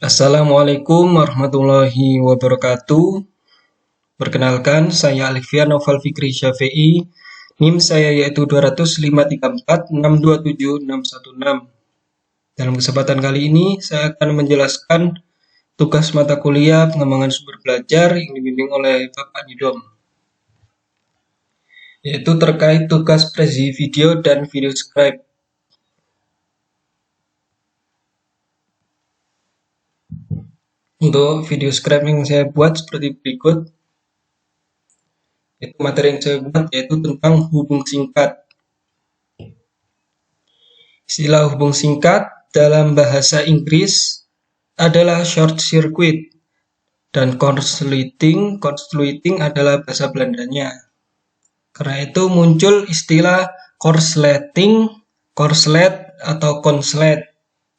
Assalamualaikum warahmatullahi wabarakatuh. Perkenalkan, saya Alfian Noval Fikri Syafi'i. NIM saya yaitu 20534627616. Dalam kesempatan kali ini, saya akan menjelaskan tugas mata kuliah pengembangan sumber belajar yang dibimbing oleh Bapak Nidom, yaitu terkait tugas presi video dan video scribe. Untuk video scribe yang saya buat seperti berikut. Itu materi yang saya buat yaitu tentang hubung singkat. Istilah hubung singkat dalam bahasa Inggris adalah short circuit dan korsleting adalah bahasa Belandanya. Karena itu muncul istilah korsleting, korslet atau konslet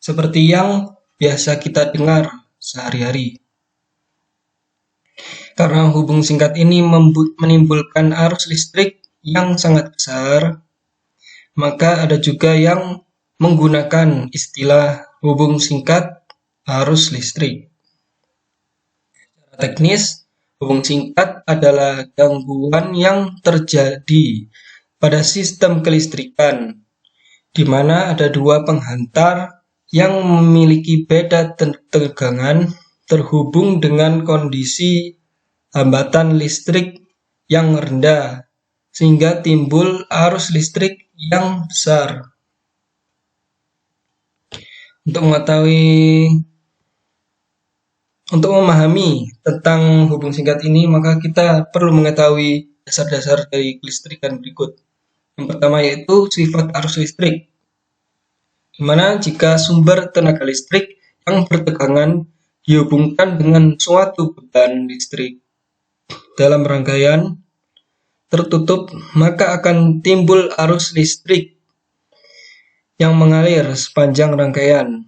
seperti yang biasa kita dengar sehari-hari. Karena hubung singkat ini menimbulkan arus listrik yang sangat besar, maka ada juga yang menggunakan istilah hubung singkat arus listrik. Secara teknis, hubung singkat adalah gangguan yang terjadi pada sistem kelistrikan, di mana ada dua penghantar yang memiliki beda tegangan terhubung dengan kondisi hambatan listrik yang rendah, sehingga timbul arus listrik yang besar. Untuk memahami tentang hubung singkat ini, maka kita perlu mengetahui dasar-dasar dari kelistrikan berikut. Yang pertama yaitu sifat arus listrik, di mana jika sumber tenaga listrik yang bertegangan dihubungkan dengan suatu beban listrik dalam rangkaian tertutup, maka akan timbul arus listrik yang mengalir sepanjang rangkaian.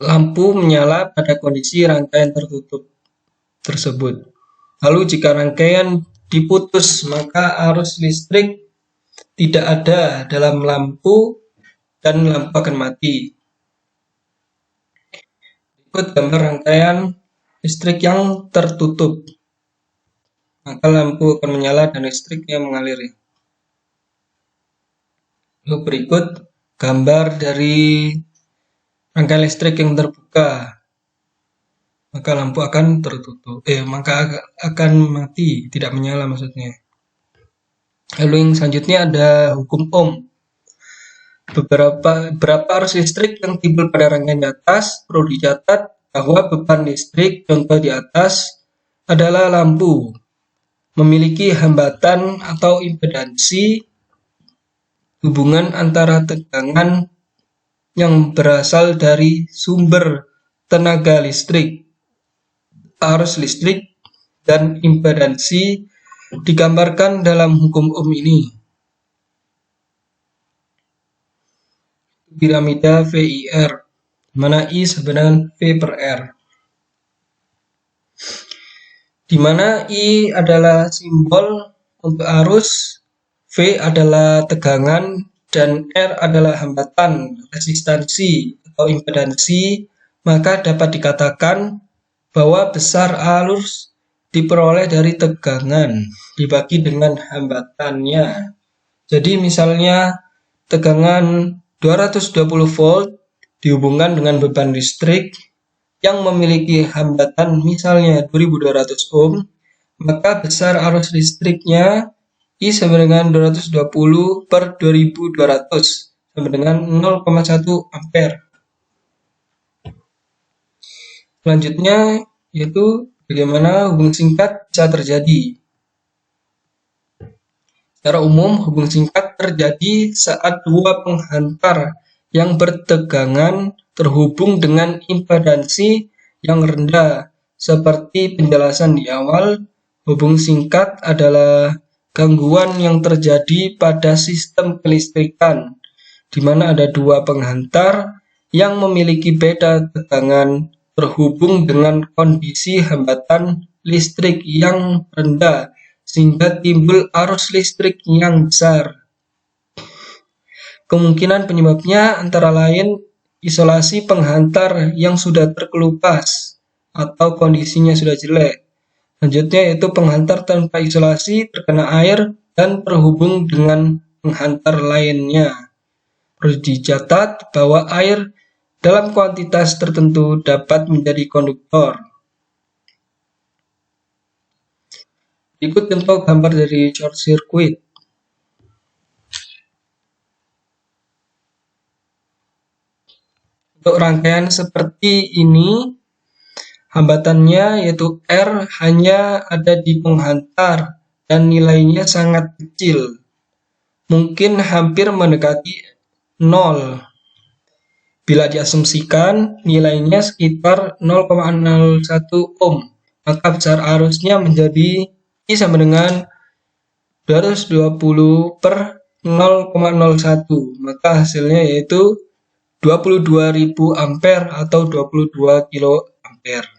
Lampu menyala pada kondisi rangkaian tertutup tersebut. Lalu jika rangkaian diputus, maka arus listrik tidak ada dalam lampu dan lampu akan mati. Berikut gambar rangkaian listrik yang tertutup. Maka lampu akan menyala dan listrik yang mengalir. Lalu berikut gambar dari rangkaian listrik yang terbuka. Maka lampu akan tertutup. Maka akan mati, tidak menyala maksudnya. Lalu yang selanjutnya ada hukum Ohm. Beberapa arus listrik yang timbul pada rangkaian di atas perlu dicatat bahwa beban listrik contoh di atas adalah lampu memiliki hambatan atau impedansi hubungan antara tegangan yang berasal dari sumber tenaga listrik, arus listrik, dan impedansi digambarkan dalam hukum Ohm ini. Piramida VIR, mana I sama dengan V per R. Di mana I adalah simbol untuk arus, V adalah tegangan, dan R adalah hambatan, resistansi, atau impedansi, maka dapat dikatakan bahwa besar arus diperoleh dari tegangan dibagi dengan hambatannya. Jadi misalnya tegangan 220 volt dihubungkan dengan beban listrik yang memiliki hambatan misalnya 2200 ohm, maka besar arus listriknya I sama dengan 220 per 2200 sama dengan 0,1 ampere. Selanjutnya yaitu bagaimana hubung singkat bisa terjadi. Secara umum, hubung singkat terjadi saat dua penghantar yang bertegangan terhubung dengan impedansi yang rendah. Seperti penjelasan di awal, hubung singkat adalah gangguan yang terjadi pada sistem kelistrikan, di mana ada dua penghantar yang memiliki beda tegangan terhubung dengan kondisi hambatan listrik yang rendah, sehingga timbul arus listrik yang besar. Kemungkinan penyebabnya antara lain isolasi penghantar yang sudah terkelupas atau kondisinya sudah jelek. Selanjutnya yaitu penghantar tanpa isolasi terkena air dan terhubung dengan penghantar lainnya. Perlu dicatat bahwa air dalam kuantitas tertentu dapat menjadi konduktor. Berikut contoh gambar dari short circuit. Untuk rangkaian seperti ini, hambatannya yaitu R hanya ada di penghantar dan nilainya sangat kecil, mungkin hampir mendekati 0. Bila diasumsikan nilainya sekitar 0,01 ohm, maka besar arusnya menjadi I sama dengan 220 per 0,01, maka hasilnya yaitu 22.000 ampere atau 22 kilo ampere.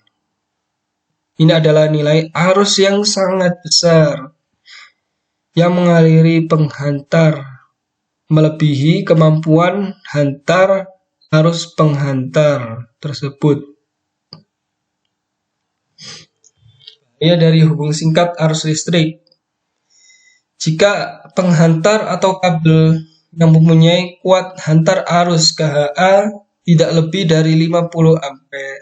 Ini adalah nilai arus yang sangat besar yang mengaliri penghantar, melebihi kemampuan hantar arus penghantar tersebut. Bahaya dari hubung singkat arus listrik. Jika penghantar atau kabel yang mempunyai kuat hantar arus KHA tidak lebih dari 50 ampere,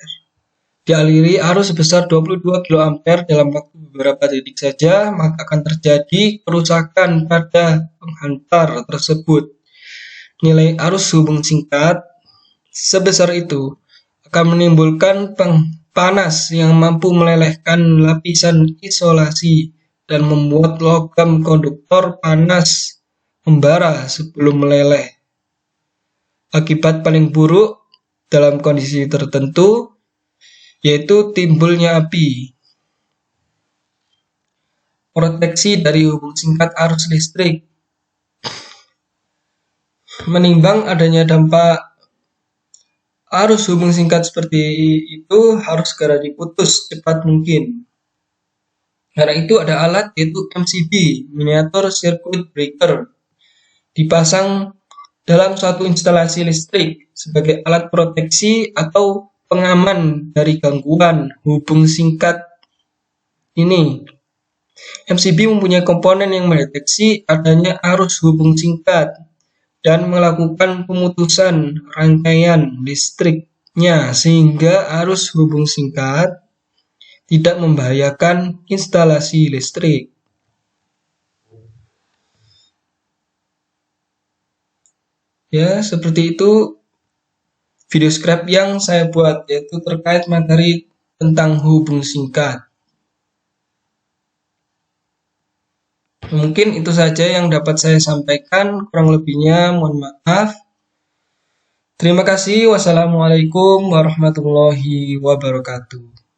dialiri arus sebesar 22 kilo ampere dalam waktu beberapa detik saja, maka akan terjadi kerusakan pada penghantar tersebut. Nilai arus hubung singkat sebesar itu akan menimbulkan panas yang mampu melelehkan lapisan isolasi dan membuat logam konduktor panas membara sebelum meleleh. Akibat paling buruk dalam kondisi tertentu yaitu timbulnya api. Proteksi dari hubung singkat arus listrik. Menimbang adanya dampak arus hubung singkat seperti itu harus segera diputus cepat mungkin. Karena itu ada alat yaitu MCB, Miniature Circuit Breaker, dipasang dalam suatu instalasi listrik sebagai alat proteksi atau pengaman dari gangguan hubung singkat ini. MCB mempunyai komponen yang mendeteksi adanya arus hubung singkat dan melakukan pemutusan rangkaian listriknya sehingga arus hubung singkat tidak membahayakan instalasi listrik. Ya, seperti itu video scrap yang saya buat, yaitu terkait materi tentang hubung singkat. Mungkin itu saja yang dapat saya sampaikan, kurang lebihnya mohon maaf. Terima kasih. Wassalamualaikum warahmatullahi wabarakatuh.